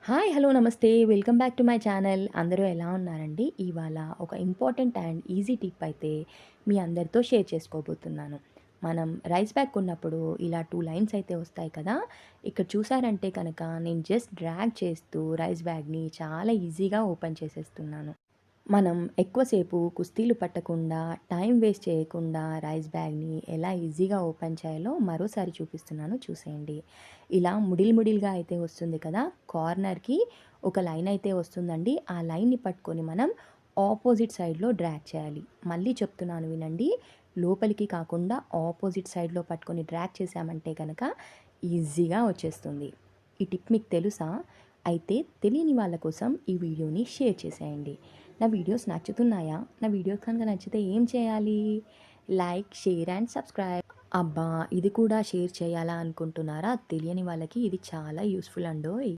Hi! Hello! నమస్తే. Welcome back to my channel. అందరూ ఎలా ఉన్నారండి? ఇవాళ ఒక ఇంపార్టెంట్ అండ్ ఈజీ టిప్ అయితే మీ అందరితో షేర్ చేసుకోబోతున్నాను. మనం రైస్ బ్యాగ్ కొన్నప్పుడు ఇలా 2 లైన్స్ అయితే వస్తాయి కదా! ఇక్కడ చూసారంటే కనుక నేను జస్ట్ డ్రాగ్ చేస్తూ రైస్ బ్యాగ్‌ని చాలా ఈజీగా ఓపెన్ చేసేస్తున్నాను. మనం ఎక్కువసేపు కుస్తీలు పట్టకుండా, టైం వేస్ట్ చేయకుండా రైస్ బ్యాగ్‌ని ఎలా ఈజీగా ఓపెన్ చేయాలో మరోసారి చూపిస్తున్నాను చూసేయండి. ఇలా ముడిల్‌గా అయితే వస్తుంది కదా! కార్నర్‌కి ఒక లైన్ అయితే వస్తుందండి. ఆ లైన్‌ని పట్టుకొని మనం ఆపోజిట్ సైడ్‌లో డ్రాగ్ చేయాలి. మళ్ళీ చెప్తున్నాను వినండి. లోపలికి కాకుండా ఆపోజిట్ సైడ్‌లో పట్టుకొని డ్రాగ్ చేశామంటే గనక ఈజీగా వచ్చేస్తుంది. ఈ టిప్ మీకు తెలుసా? అయితే తెలియని వాళ్ళ కోసం ఈ వీడియోని షేర్ చేసేయండి. నా వీడియోస్ నచ్చుతున్నాయా? నా వీడియోస్ కనుక నచ్చితే ఏం చేయాలి? Like, share and subscribe. అబ్బా! ఇది కూడా షేర్ చేయాలా అనుకుంటున్నారా? తెలియని వాళ్ళకి ఇది చాలా యూజ్‌ఫుల్ అండోయ్!